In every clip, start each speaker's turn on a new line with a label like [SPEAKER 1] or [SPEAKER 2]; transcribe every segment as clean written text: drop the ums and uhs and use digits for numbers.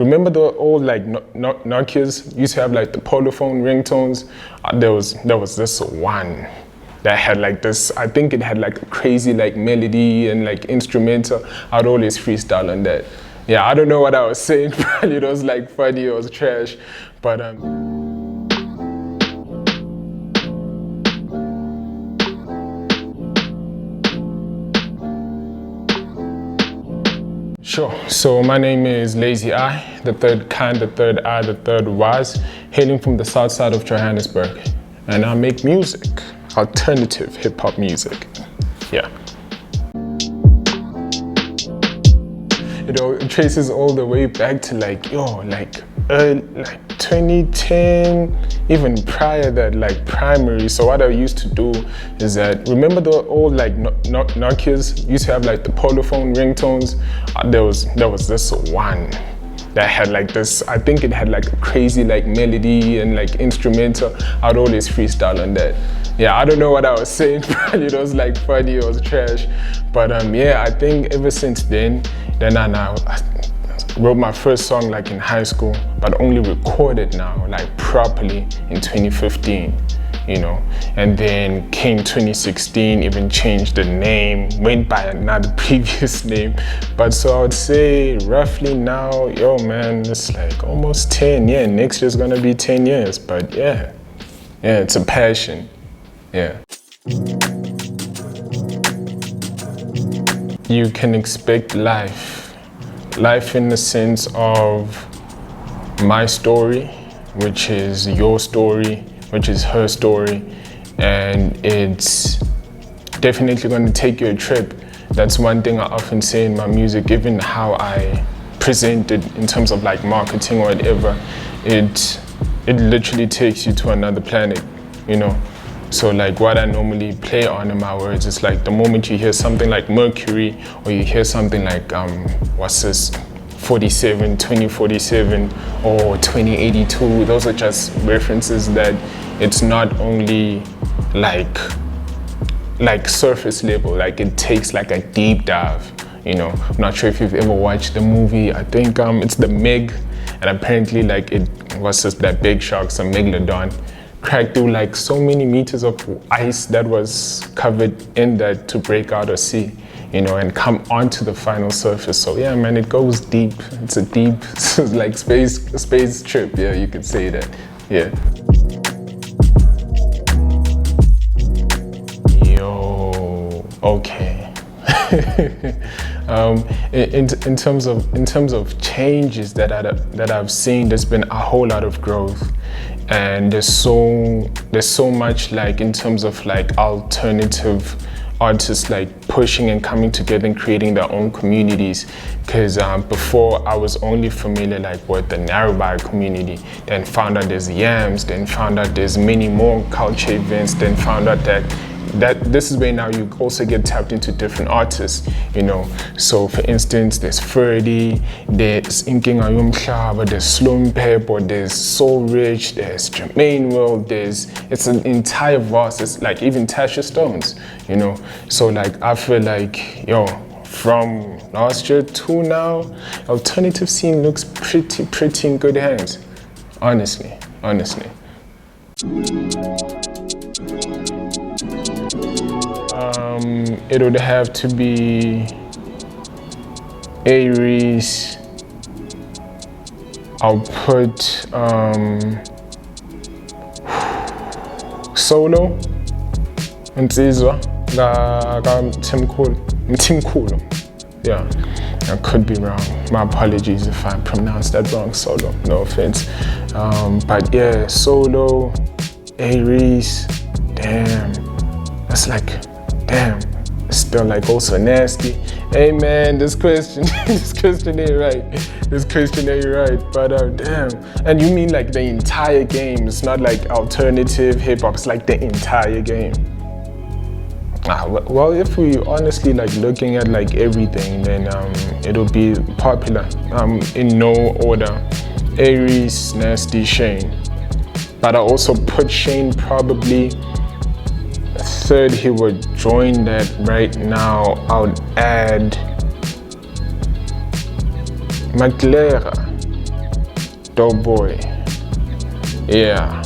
[SPEAKER 1] Remember the old like Nokias used to have like the Polophone ringtones? There was this one that had like this, I think it had like a crazy like melody and like instrumental. I'd always freestyle on that. Yeah, I don't know what I was saying, probably it was like funny, it was trash, but Sure. So my name is Laezy.I, the third kind, the third I, the third was, hailing from the south side of Johannesburg. And I make music, alternative hip hop music. Yeah. You know, it traces all the way back to like 2010, even prior that, like primary. So what I used to do is that, remember the old like Nokias used to have like the Polophone ringtones? There was this one that had like this, I think it had like a crazy like melody and like instrumental. I'd always freestyle on that. Yeah, I don't know what I was saying, probably it was like funny, it was trash. But yeah, I think ever since then I wrote my first song like in high school, but only recorded now like properly in 2015, you know. And then came 2016, even changed the name, went by another previous name. But so I would say roughly now, yo man, it's like almost 10 years. Next year's gonna be 10 years, but yeah, it's a passion, yeah. You can expect life in the sense of my story, which is your story, which is her story, and it's definitely going to take you a trip. That's one thing I often say in my music, even how I present it in terms of like marketing or whatever, it literally takes you to another planet, you know. So like what I normally play on in my words is like the moment you hear something like Mercury, or you hear something like what's this, 2047 or 2082, those are just references that it's not only like surface level, like it takes like a deep dive, you know. I'm not sure if you've ever watched the movie, I think it's the Meg, and apparently like it was just that big shark, some megalodon, cracked through like so many meters of ice that was covered in that to break out a sea, you know, and come onto the final surface. So yeah, man, it goes deep. It's a deep, like space trip. Yeah, you could say that. Yeah. Yo, okay. In terms of changes that I've seen, there's been a whole lot of growth. And there's so much like in terms of like alternative artists like pushing and coming together and creating their own communities. Because before I was only familiar like with the Laezy.I community, then found out there's Yams, then found out there's many more culture events, then found out that this is where now you also get tapped into different artists, you know. So for instance, there's Ferdy, there's Inkinga Yomhlaba, there's Slum Pep, or there's Soul Rich, there's Jermaine World, it's an entire vast, it's like even Tasha Stones, you know. So like I feel like, yo, from last year to now, alternative scene looks pretty in good hands, honestly. It would have to be Aries. I'll put Solo Nsizwa Mtimkhulu. Yeah, I could be wrong. My apologies if I pronounced that wrong, Solo, no offense. But yeah, Solo, Aries, damn, that's like, damn, it's still like also nasty. Hey man, this question ain't right. But damn. And you mean like the entire game? It's not like alternative hip hop, it's like the entire game. Well, if we honestly like looking at like everything, then it'll be popular. In no order: Aries, Nasty, Shane. But I also put Shane probably third. He would join that right now. I would add Maclera. Dope boy. Yeah,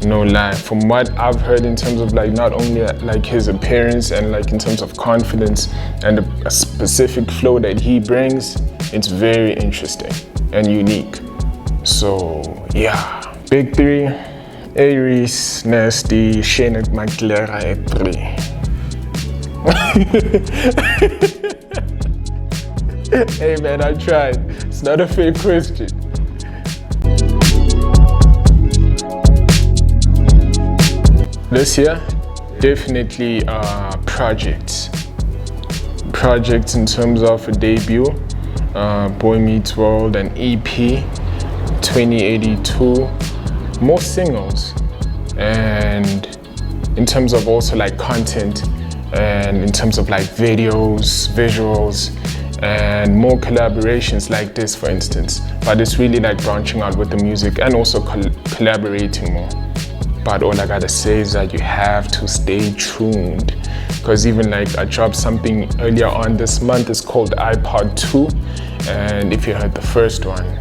[SPEAKER 1] no lie. From what I've heard in terms of like not only like his appearance and like in terms of confidence and a specific flow that he brings, it's very interesting and unique. So yeah, big three: Aries, Nasty, Shayna McLaren at 3. Hey man, I tried. It's not a fake question. This year, definitely projects. Projects in terms of a debut, Boy Meets World, and EP, 2082, more singles, and in terms of also like content, and in terms of like videos, visuals, and more collaborations like this, for instance. But it's really like branching out with the music and also collaborating more. But all I gotta say is that you have to stay tuned, because even like I dropped something earlier on this month. It's called iPod 2, and if you heard the first one,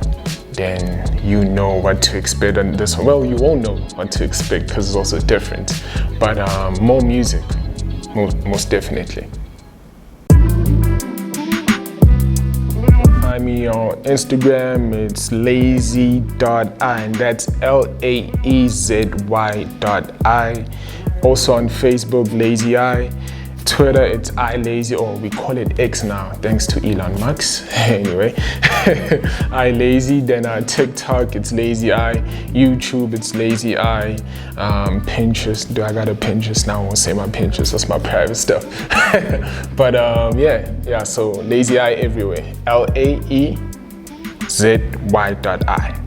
[SPEAKER 1] then you know what to expect on this one. Well, you won't know what to expect because it's also different, but more music, most definitely. Find me on Instagram, it's Laezy.I, and that's Laezy.I. Also on Facebook, Laezy.I. Twitter, it's iLazy, or we call it X now, thanks to Elon Musk. Anyway, iLazy. Then TikTok, it's Laezy.I. YouTube, it's Laezy.I. Pinterest, do I got a Pinterest now? I won't say my Pinterest, that's my private stuff. But yeah, so Laezy.I everywhere. Laezy.I.